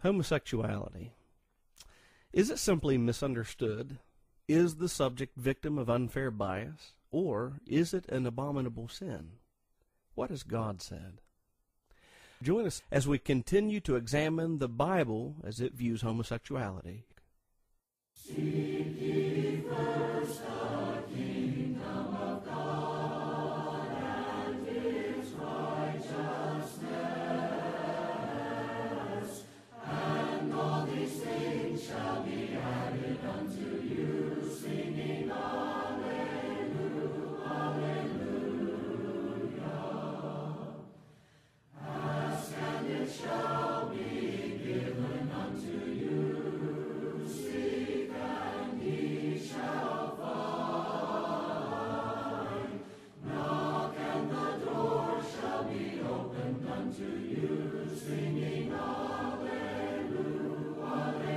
Homosexuality. Is it simply misunderstood? Is the subject victim of unfair bias? Or is it an abominable sin? What has God said? Join us as we continue to examine the Bible as it views homosexuality. Seek ye first the kingdom of God and His righteousness, and all these things shall be added unto you, singing Alleluia, Alleluia. Ask and it shall be given unto you. Seek and ye shall find. Knock and the door shall be opened unto you, singing Alleluia, Alleluia.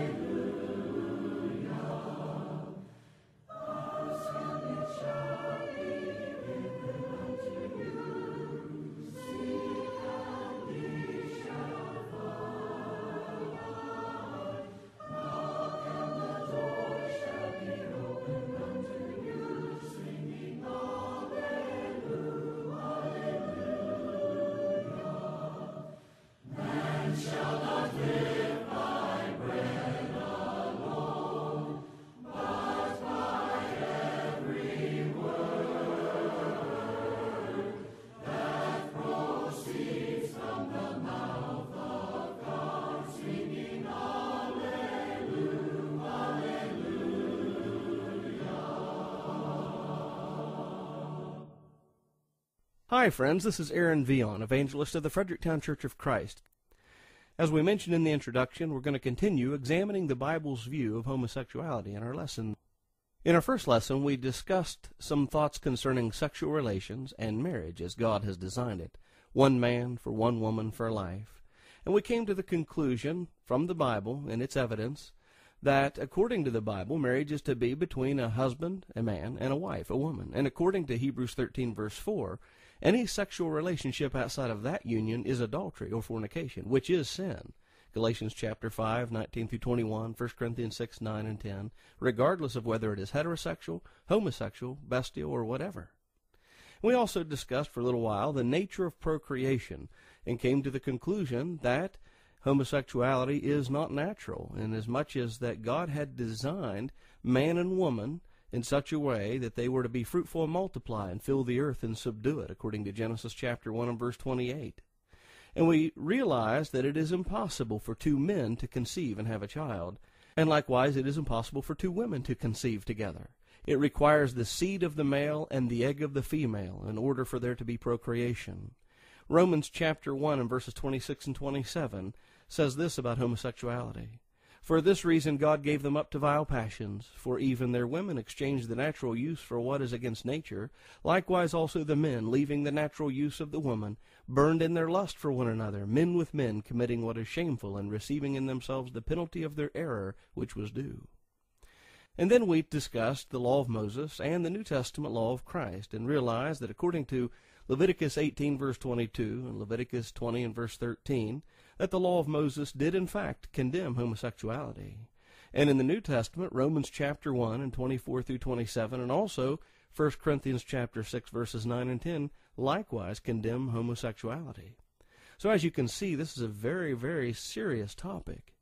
Ask and it shall be given unto you. Seek and ye shall find. Knock and the door shall be opened unto you, singing Alleluia, Alleluia. Man shall not live by bread alone, but by every word that proceeds from the mouth of God, singing Alleluia, Alleluia. Hi, friends. This is Aaron Vion, evangelist of the Fredericktown Church of Christ. As we mentioned in the introduction, we're going to continue examining the Bible's view of homosexuality in our lesson. In our first lesson, we discussed some thoughts concerning sexual relations and marriage as God has designed it. One man for one woman for life. And we came to the conclusion from the Bible and its evidence that according to the Bible, marriage is to be between a husband, a man, and a wife, a woman. And according to Hebrews 13, verse 4, any sexual relationship outside of that union is adultery or fornication, which is sin. Galatians chapter 5, 19 through 21, 1 Corinthians 6, 9 and 10, regardless of whether it is heterosexual, homosexual, bestial, or whatever. We also discussed for a little while the nature of procreation and came to the conclusion that homosexuality is not natural, inasmuch as that God had designed man and woman in such a way that they were to be fruitful and multiply and fill the earth and subdue it, according to Genesis chapter 1 and verse 28. And we realized that it is impossible for two men to conceive and have a child, and likewise it is impossible for two women to conceive together. It requires the seed of the male and the egg of the female in order for there to be procreation. Romans chapter 1 and verses 26 and 27 says this about homosexuality. For this reason God gave them up to vile passions, for even their women exchanged the natural use for what is against nature. Likewise also the men, leaving the natural use of the woman, burned in their lust for one another, men with men, committing what is shameful, and receiving in themselves the penalty of their error, which was due. And then we discussed the law of Moses and the New Testament law of Christ, and realized that according to Leviticus 18 verse 22 and Leviticus 20 and verse 13, that the law of Moses did in fact condemn homosexuality. And in the New Testament, Romans chapter 1 and 24 through 27, and also 1 Corinthians chapter 6 verses 9 and 10, likewise condemn homosexuality. So as you can see, this is a very, very serious topic.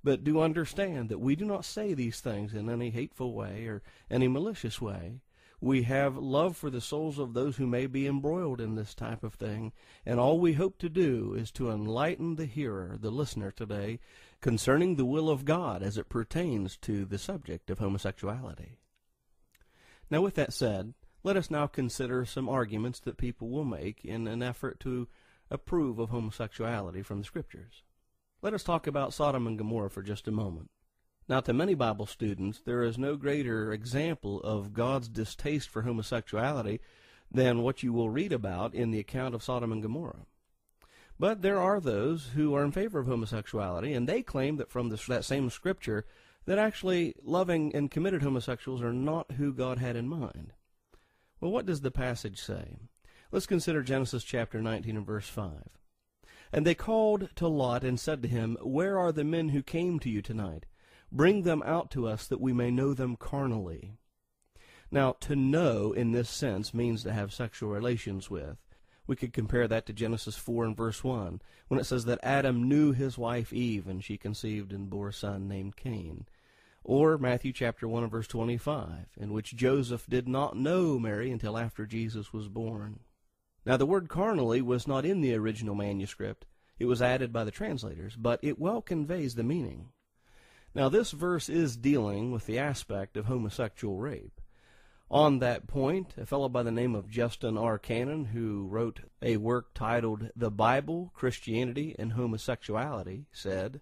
But do understand that we do not say these things in any hateful way or any malicious way. We have love for the souls of those who may be embroiled in this type of thing, and all we hope to do is to enlighten the hearer, the listener today, concerning the will of God as it pertains to the subject of homosexuality. Now with that said, let us now consider some arguments that people will make in an effort to approve of homosexuality from the Scriptures. Let us talk about Sodom and Gomorrah for just a moment. Now, to many Bible students, there is no greater example of God's distaste for homosexuality than what you will read about in the account of Sodom and Gomorrah. But there are those who are in favor of homosexuality, and they claim that from that same Scripture that actually loving and committed homosexuals are not who God had in mind. Well, what does the passage say? Let's consider Genesis chapter 19 and verse 5. And they called to Lot and said to him, Where are the men who came to you tonight? Bring them out to us that we may know them carnally. Now, to know in this sense means to have sexual relations with. We could compare that to Genesis 4 and verse 1, when it says that Adam knew his wife Eve, and she conceived and bore a son named Cain. Or Matthew chapter 1 and verse 25, in which Joseph did not know Mary until after Jesus was born. Now, the word carnally was not in the original manuscript. It was added by the translators, but it well conveys the meaning. Now, this verse is dealing with the aspect of homosexual rape. On that point, a fellow by the name of Justin R. Cannon, who wrote a work titled The Bible, Christianity, and Homosexuality, said,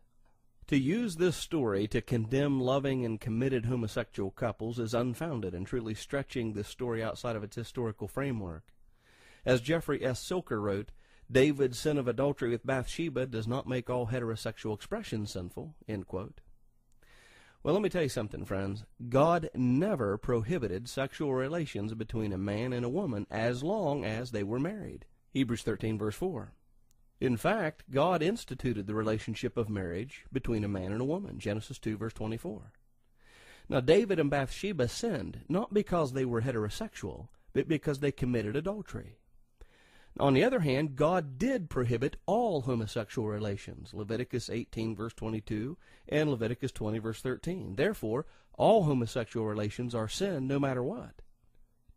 To use this story to condemn loving and committed homosexual couples is unfounded and truly stretching this story outside of its historical framework. As Jeffrey S. Silker wrote, David's sin of adultery with Bathsheba does not make all heterosexual expression sinful, end quote. Well, let me tell you something, friends. God never prohibited sexual relations between a man and a woman as long as they were married. Hebrews 13, verse 4. In fact, God instituted the relationship of marriage between a man and a woman. Genesis 2, verse 24. Now, David and Bathsheba sinned, not because they were heterosexual, but because they committed adultery. On the other hand, God did prohibit all homosexual relations, Leviticus 18, verse 22, and Leviticus 20, verse 13. Therefore, all homosexual relations are sin no matter what.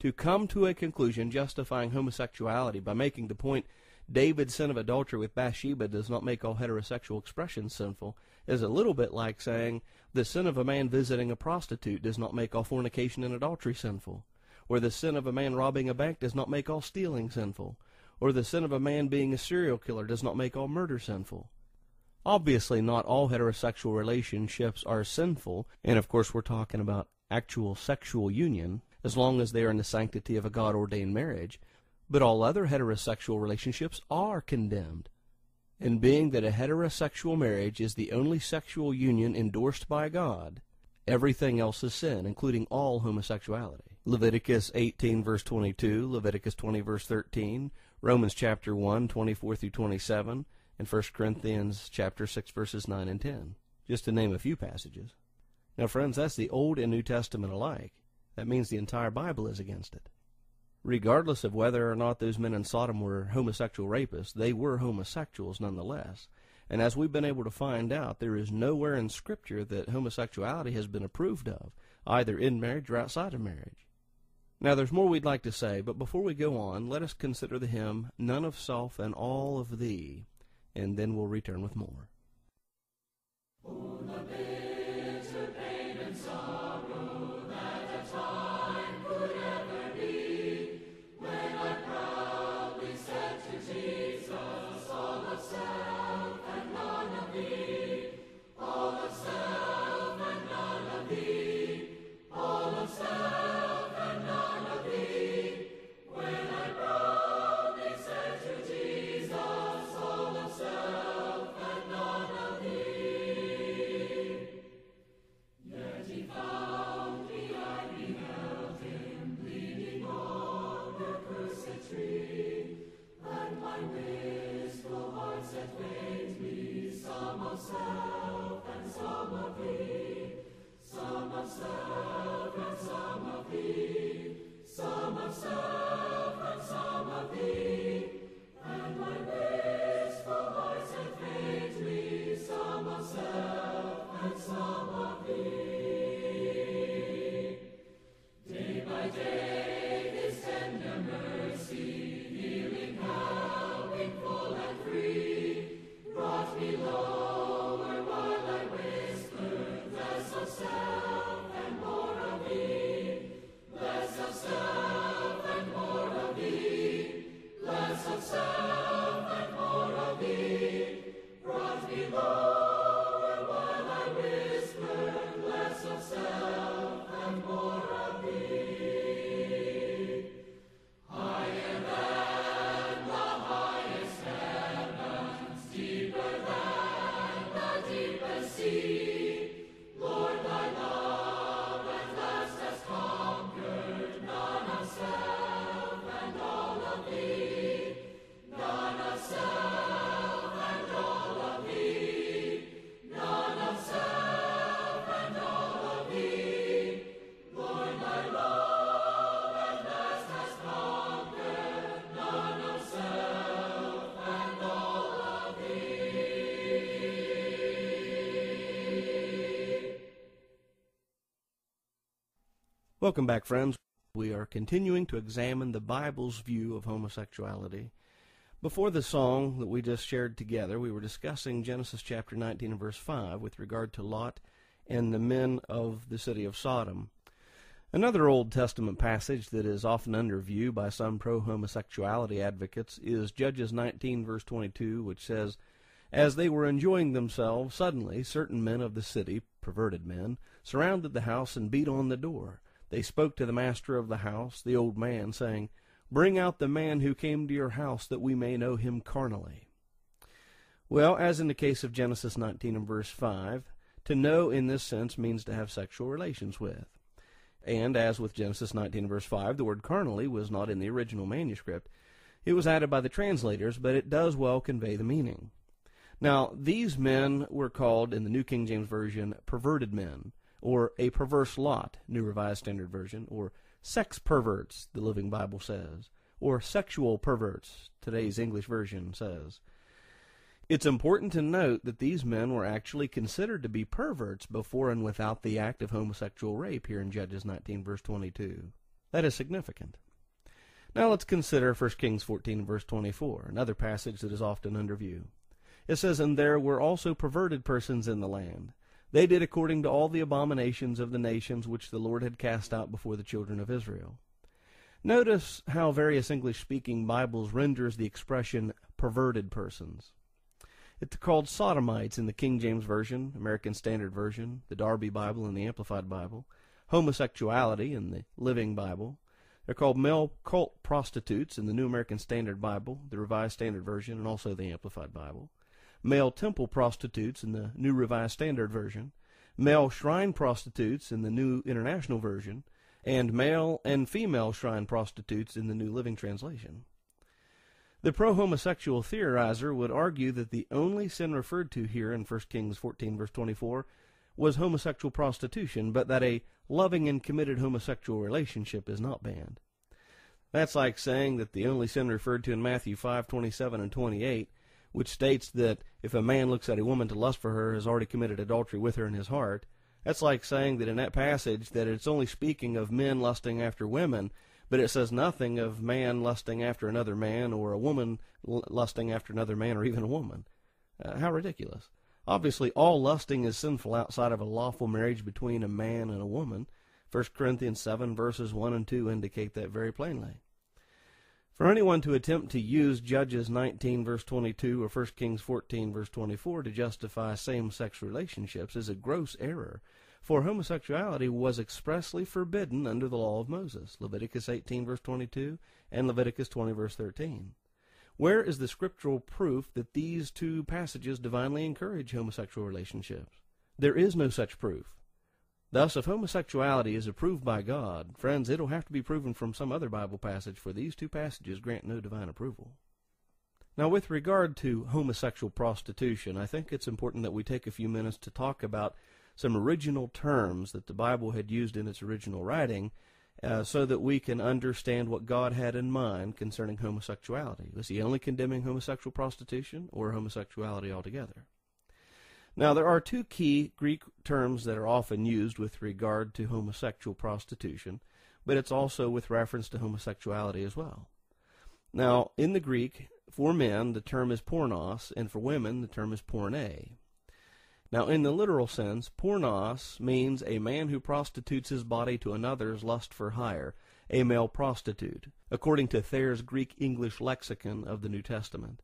To come to a conclusion justifying homosexuality by making the point David's sin of adultery with Bathsheba does not make all heterosexual expressions sinful is a little bit like saying the sin of a man visiting a prostitute does not make all fornication and adultery sinful, or the sin of a man robbing a bank does not make all stealing sinful, or the sin of a man being a serial killer does not make all murder sinful. Obviously, not all heterosexual relationships are sinful, and of course we're talking about actual sexual union, as long as they are in the sanctity of a God-ordained marriage, but all other heterosexual relationships are condemned. And being that a heterosexual marriage is the only sexual union endorsed by God, everything else is sin, including all homosexuality. Leviticus 18, verse 22, Leviticus 20, verse 13, Romans chapter 1, 24 through 27, and 1 Corinthians chapter 6, verses 9 and 10, just to name a few passages. Now, friends, that's the Old and New Testament alike. That means the entire Bible is against it. Regardless of whether or not those men in Sodom were homosexual rapists, they were homosexuals nonetheless. And as we've been able to find out, there is nowhere in Scripture that homosexuality has been approved of, either in marriage or outside of marriage. Now, there's more we'd like to say, but before we go on, let us consider the hymn, None of Self and All of Thee, and then we'll return with more. Oh, the bitter pain and sorrow that a time could ever be, when I proudly said to Jesus, all of self and none of thee, all of self and none of thee, all of self and none of thee, when I proudly said to Jesus, all of self and none of thee. Yet he found me, I beheld him, bleeding on the cursed tree, and my wistful heart set faint me, some of self and some of thee, some of self and some of thee, some of self and some of thee, and my wistful heart set faint me, some of self and some of thee. Day by day his tender mercy, healing, helping, full and free, brought me lower while I whispered, less of self and more of thee, less of self and more Welcome back, friends. We are continuing to examine the Bible's view of homosexuality. Before the song that we just shared together, we were discussing Genesis chapter 19 and verse 5 with regard to Lot and the men of the city of Sodom. Another Old Testament passage that is often under view by some pro-homosexuality advocates is Judges 19 verse 22, which says, "As they were enjoying themselves, suddenly certain men of the city, perverted men, surrounded the house and beat on the door. They spoke to the master of the house, the old man, saying, 'Bring out the man who came to your house, that we may know him carnally.'" Well, as in the case of Genesis 19 and verse 5, to know in this sense means to have sexual relations with. And as with Genesis 19 and verse 5, the word carnally was not in the original manuscript. It was added by the translators, but it does well convey the meaning. Now, these men were called, in the New King James Version, perverted men, or a perverse lot, New Revised Standard Version, or sex perverts, the Living Bible says, or sexual perverts, today's English version says. It's important to note that these men were actually considered to be perverts before and without the act of homosexual rape here in Judges 19 verse 22. That is significant. Now let's consider 1 Kings 14 verse 24, another passage that is often under view. It says, "And there were also perverted persons in the land. They did according to all the abominations of the nations which the Lord had cast out before the children of Israel." Notice how various English-speaking Bibles renders the expression perverted persons. It's called sodomites in the King James Version, American Standard Version, the Darby Bible, and the Amplified Bible. Homosexuality in the Living Bible. They're called male cult prostitutes in the New American Standard Bible, the Revised Standard Version, and also the Amplified Bible. Male temple prostitutes in the New Revised Standard Version. Male shrine prostitutes in the New International Version. And male and female shrine prostitutes in the New Living Translation. The pro-homosexual theorizer would argue that the only sin referred to here in 1 Kings 14 verse 24 was homosexual prostitution, but that a loving and committed homosexual relationship is not banned. That's like saying that the only sin referred to in Matthew 5:27 and 28, which states that if a man looks at a woman to lust for her, has already committed adultery with her in his heart. That's like saying that in that passage that it's only speaking of men lusting after women, but it says nothing of man lusting after another man, or a woman lusting after another man, or even a woman. How ridiculous. Obviously, all lusting is sinful outside of a lawful marriage between a man and a woman. 1 Corinthians 7 verses 1 and 2 indicate that very plainly. For anyone to attempt to use Judges 19 verse 22 or 1 Kings 14 verse 24 to justify same-sex relationships is a gross error, for homosexuality was expressly forbidden under the law of Moses, Leviticus 18 verse 22 and Leviticus 20 verse 13. Where is the scriptural proof that these two passages divinely encourage homosexual relationships? There is no such proof. Thus, if homosexuality is approved by God, friends, it'll have to be proven from some other Bible passage, for these two passages grant no divine approval. Now, with regard to homosexual prostitution, I think it's important that we take a few minutes to talk about some original terms that the Bible had used in its original writing, so that we can understand what God had in mind concerning homosexuality. Was he only condemning homosexual prostitution or homosexuality altogether? Now, there are two key Greek terms that are often used with regard to homosexual prostitution, but it's also with reference to homosexuality as well. Now, in the Greek, for men, the term is pornos, and for women, the term is porne. Now, in the literal sense, pornos means a man who prostitutes his body to another's lust for hire, a male prostitute, according to Thayer's Greek-English lexicon of the New Testament.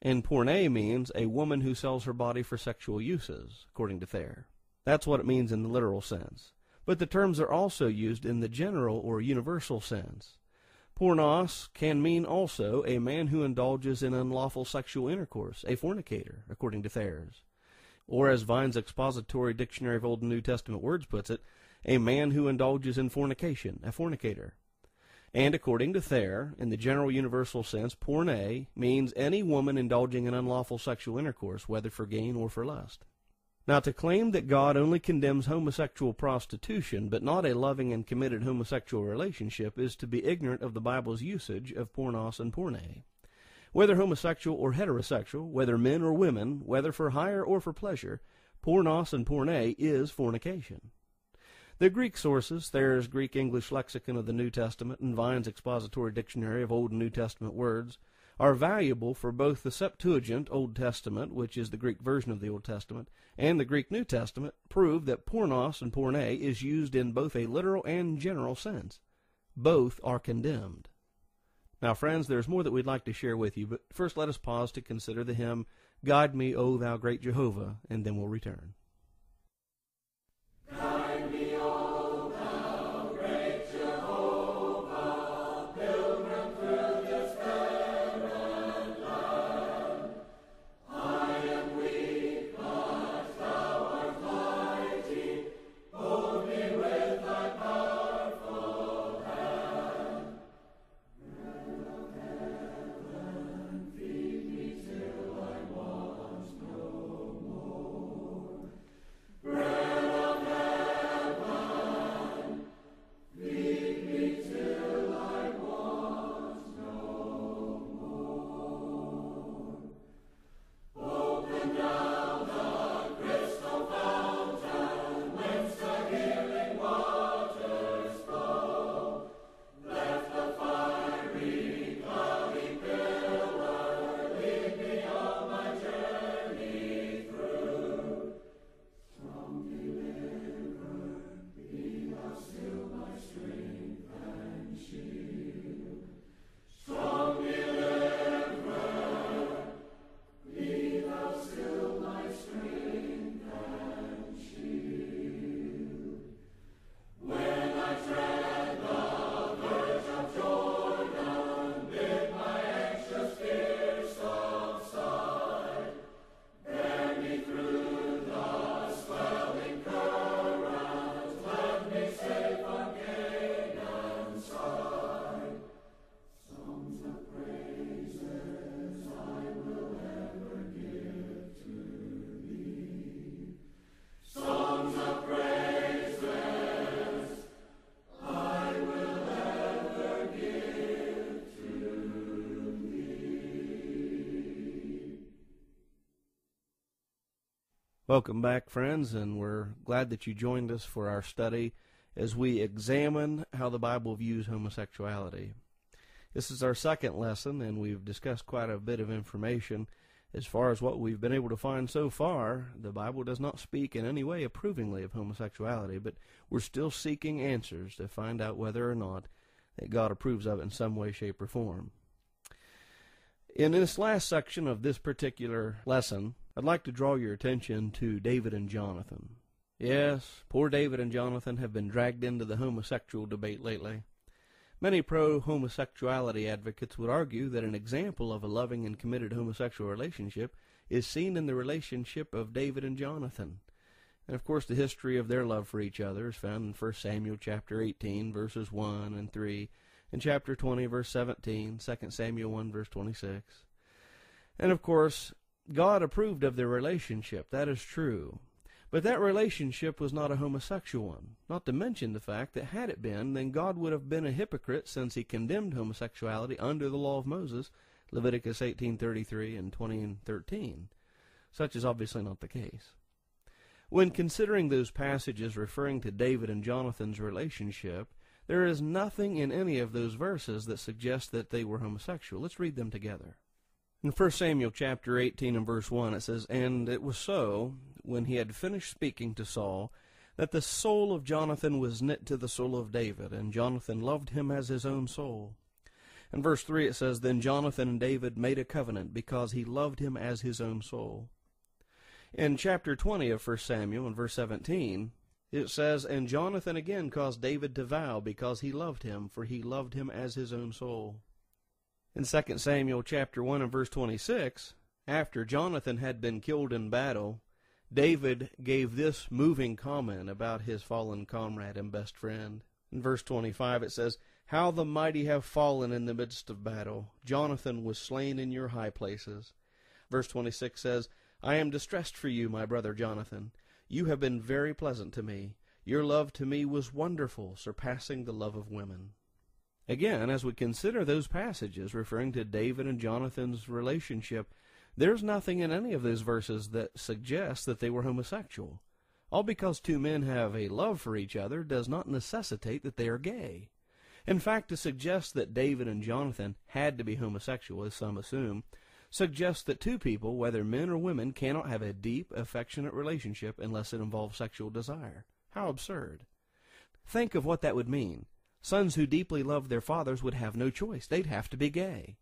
And porne means a woman who sells her body for sexual uses, according to Thayer. That's what it means in the literal sense. But the terms are also used in the general or universal sense. Pornos can mean also a man who indulges in unlawful sexual intercourse, a fornicator, according to Thayer's. Or as Vine's Expository Dictionary of Old and New Testament Words puts it, a man who indulges in fornication, a fornicator. And according to Thayer, in the general universal sense, porne means any woman indulging in unlawful sexual intercourse, whether for gain or for lust. Now, to claim that God only condemns homosexual prostitution, but not a loving and committed homosexual relationship, is to be ignorant of the Bible's usage of pornos and porne. Whether homosexual or heterosexual, whether men or women, whether for hire or for pleasure, pornos and porne is fornication. The Greek sources, Thayer's Greek-English Lexicon of the New Testament and Vine's Expository Dictionary of Old and New Testament Words, are valuable for both the Septuagint Old Testament, which is the Greek version of the Old Testament, and the Greek New Testament, prove that pornos and porne is used in both a literal and general sense. Both are condemned. Now, friends, there's more that we'd like to share with you, but first let us pause to consider the hymn, "Guide Me, O Thou Great Jehovah," and then we'll return. Guide me, O thou great Jehovah, pilgrim through this barren land. I am weak, but thou art mighty. Hold me with thy powerful hand. Bread of heaven, feed me till I want no more. Bread of heaven, feed me till I want no more. Open now the crystal fountain whence the healing waters flow. Let the fiery, cloudy pillar lead me on my journey through. Strong deliverer, be thou still my strength and shield. Strong deliverer, be thou still my strength and shield. When I tread the verge of Jordan, bid my anxious fears subside. Bear me through the swelling current, let me safe on Canaan's side. Songs of praises I will ever give to thee. Songs of praises I will ever give to thee. Welcome back, friends, and we're glad that you joined us for our study as we examine how the Bible views homosexuality. This is our second lesson, and we've discussed quite a bit of information. As far as what we've been able to find so far, the Bible does not speak in any way approvingly of homosexuality, but we're still seeking answers to find out whether or not that God approves of it in some way, shape, or form. In this last section of this particular lesson, I'd like to draw your attention to David and Jonathan. Yes, poor David and Jonathan have been dragged into the homosexual debate lately. Many pro-homosexuality advocates would argue that an example of a loving and committed homosexual relationship is seen in the relationship of David and Jonathan. And of course the history of their love for each other is found in 1 Samuel chapter 18, verses 1 and 3, and chapter 20, verse 17, 2 Samuel 1, verse 26. And of course, God approved of their relationship, that is true. But that relationship was not a homosexual one, not to mention the fact that had it been, then God would have been a hypocrite since he condemned homosexuality under the law of Moses, Leviticus 18:33 and 20:13. Such is obviously not the case. When considering those passages referring to David and Jonathan's relationship, there is nothing in any of those verses that suggests that they were homosexual. Let's read them together. In 1 Samuel chapter 18 and verse 1, it says, "And it was so, when he had finished speaking to Saul, that the soul of Jonathan was knit to the soul of David, and Jonathan loved him as his own soul." In verse 3 it says, "Then Jonathan and David made a covenant, because he loved him as his own soul." In chapter 20 of 1 Samuel, in verse 17, it says, "And Jonathan again caused David to vow, because he loved him, for he loved him as his own soul." In 2 Samuel chapter 1 and verse 26, after Jonathan had been killed in battle, David gave this moving comment about his fallen comrade and best friend. In verse 25 it says, "How the mighty have fallen in the midst of battle. Jonathan was slain in your high places." Verse 26 says, "I am distressed for you, my brother Jonathan. You have been very pleasant to me. Your love to me was wonderful, surpassing the love of women." Again, as we consider those passages referring to David and Jonathan's relationship, there's nothing in any of those verses that suggests that they were homosexual. All because two men have a love for each other does not necessitate that they are gay. In fact, to suggest that David and Jonathan had to be homosexual, as some assume, suggests that two people, whether men or women, cannot have a deep, affectionate relationship unless it involves sexual desire. How absurd. Think of what that would mean. Sons who deeply love their fathers would have no choice. They'd have to be gay.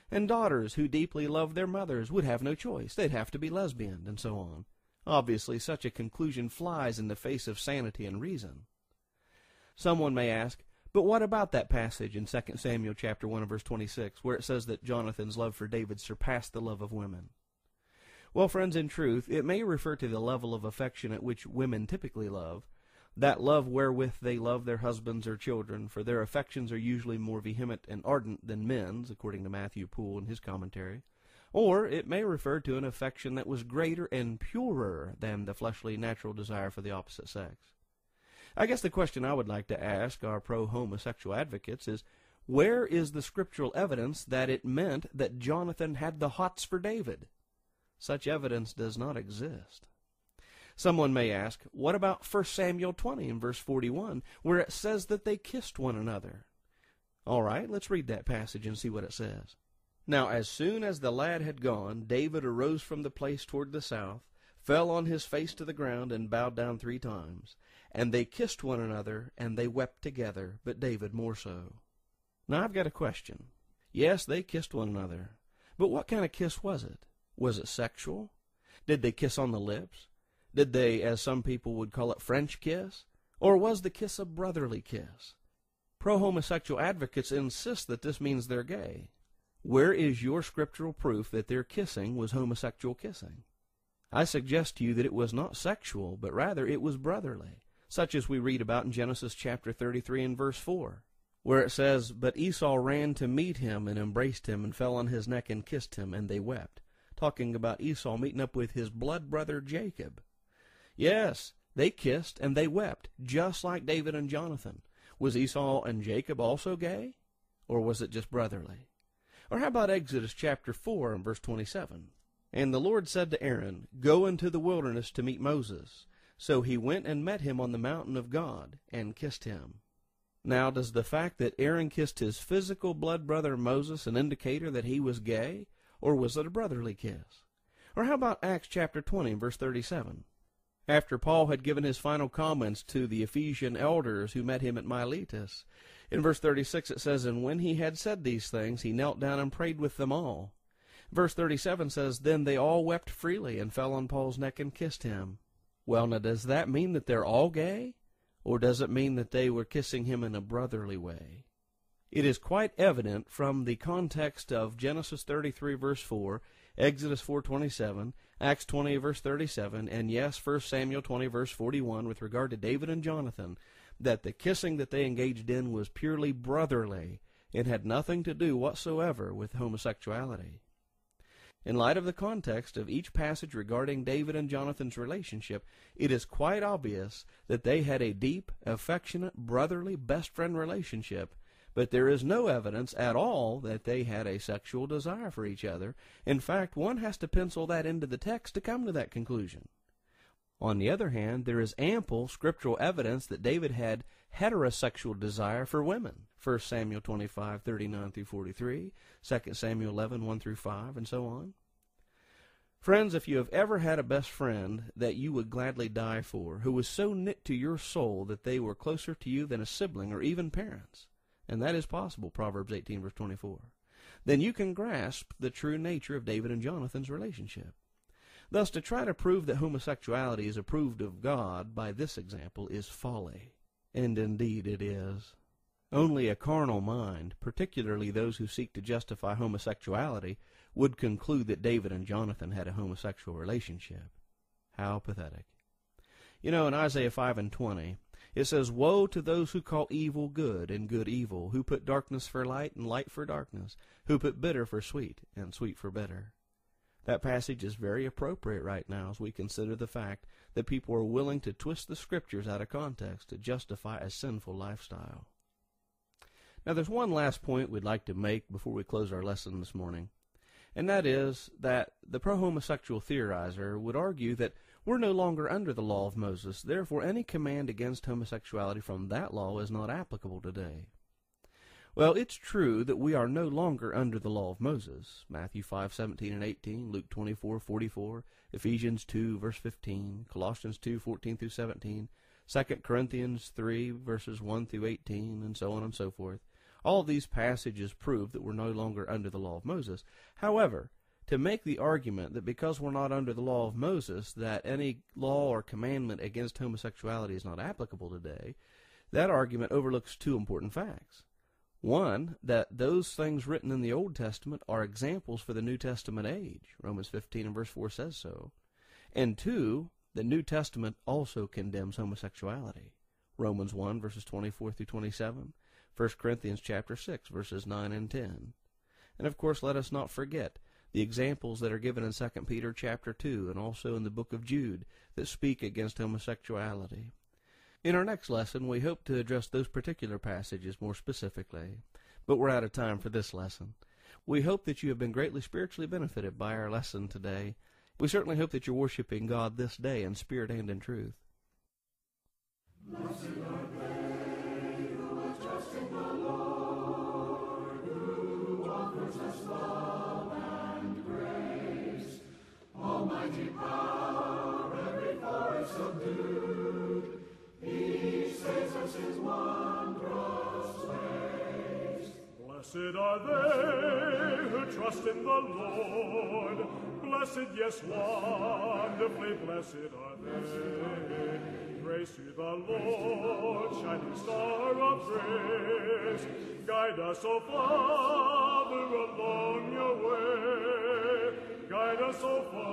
And daughters who deeply love their mothers would have no choice. They'd have to be lesbian, and so on. Obviously, such a conclusion flies in the face of sanity and reason. Someone may ask, but what about that passage in 2 Samuel chapter 1 and verse 26, where it says that Jonathan's love for David surpassed the love of women? Well, friends, in truth, it may refer to the level of affection at which women typically love, that love wherewith they love their husbands or children, for their affections are usually more vehement and ardent than men's, according to Matthew Poole in his commentary. Or it may refer to an affection that was greater and purer than the fleshly natural desire for the opposite sex. I guess the question I would like to ask our pro-homosexual advocates is, where is the scriptural evidence that it meant that Jonathan had the hots for David? Such evidence does not exist. Someone may ask, what about 1 Samuel 20 and verse 41, where it says that they kissed one another? All right, let's read that passage and see what it says. Now as soon as the lad had gone, David arose from the place toward the south, fell on his face to the ground, and bowed down 3 times. And they kissed one another, and they wept together, but David more so. Now I've got a question. Yes, they kissed one another. But what kind of kiss was it? Was it sexual? Did they kiss on the lips? Did they, as some people would call it, French kiss? Or was the kiss a brotherly kiss? Pro-homosexual advocates insist that this means they're gay. Where is your scriptural proof that their kissing was homosexual kissing? I suggest to you that it was not sexual, but rather it was brotherly, such as we read about in Genesis chapter 33 and verse 4, where it says, But Esau ran to meet him and embraced him and fell on his neck and kissed him, and they wept, talking about Esau meeting up with his blood brother Jacob. Yes, they kissed and they wept, just like David and Jonathan. Was Esau and Jacob also gay? Or was it just brotherly? Or how about Exodus chapter 4 and verse 27? And the Lord said to Aaron, Go into the wilderness to meet Moses. So he went and met him on the mountain of God, and kissed him. Now, does the fact that Aaron kissed his physical blood brother Moses an indicator that he was gay, or was it a brotherly kiss? Or how about Acts chapter 20 and verse 37? After Paul had given his final comments to the Ephesian elders who met him at Miletus, in verse 36 it says, And when he had said these things, he knelt down and prayed with them all. Verse 37 says, Then they all wept freely and fell on Paul's neck and kissed him. Well, now, does that mean that they're all gay? Or does it mean that they were kissing him in a brotherly way? It is quite evident from the context of Genesis 33 verse 4, Exodus 4:27, Acts 20 verse 37, and yes, 1 Samuel 20 verse 41 with regard to David and Jonathan, that the kissing that they engaged in was purely brotherly and had nothing to do whatsoever with homosexuality. In light of the context of each passage regarding David and Jonathan's relationship, it is quite obvious that they had a deep, affectionate, brotherly, best friend relationship, but there is no evidence at all that they had a sexual desire for each other. In fact, one has to pencil that into the text to come to that conclusion. On the other hand, there is ample scriptural evidence that David had heterosexual desire for women. 1 Samuel 25:39 through 43, 2 Samuel 11:1 through 5, and so on. Friends, if you have ever had a best friend that you would gladly die for, who was so knit to your soul that they were closer to you than a sibling or even parents, and that is possible, Proverbs 18 verse 24, then you can grasp the true nature of David and Jonathan's relationship. Thus, to try to prove that homosexuality is approved of God by this example is folly. And indeed it is. Only a carnal mind, particularly those who seek to justify homosexuality, would conclude that David and Jonathan had a homosexual relationship. How pathetic. You know, in Isaiah 5:20, it says, Woe to those who call evil good and good evil, who put darkness for light and light for darkness, who put bitter for sweet and sweet for bitter. That passage is very appropriate right now as we consider the fact that people are willing to twist the scriptures out of context to justify a sinful lifestyle. Now, there's one last point we'd like to make before we close our lesson this morning. And that is that the pro-homosexual theorizer would argue that we're no longer under the law of Moses, therefore any command against homosexuality from that law is not applicable today. Well, it's true that we are no longer under the law of Moses. Matthew 5:17 and 18, Luke 24:44, Ephesians 2, verse 15, Colossians 2:14 through 17, 2 Corinthians 3, verses 1 through 18, and so on and so forth. All of these passages prove that we're no longer under the law of Moses. However, to make the argument that because we're not under the law of Moses, that any law or commandment against homosexuality is not applicable today, that argument overlooks two important facts. One, that those things written in the Old Testament are examples for the New Testament age. Romans 15 and verse 4 says so. And two, the New Testament also condemns homosexuality. Romans 1 verses 24 through 27, 1 Corinthians chapter 6 verses 9 and 10. And of course, let us not forget the examples that are given in 2 Peter chapter 2 and also in the book of Jude that speak against homosexuality. In our next lesson, we hope to address those particular passages more specifically, but we're out of time for this lesson. We hope that you have been greatly spiritually benefited by our lesson today. We certainly hope that you're worshiping God this day in spirit and in truth. Blessed are they who trust in the Lord, who offers us love and grace. Almighty power, every foe is subdued. He saves us his wondrous ways. Blessed are they who trust in the Lord. Blessed, yes, wonderfully blessed are they. Praise to the Lord, shining star of grace. Guide us, O Father, along your way. Guide us, O Father.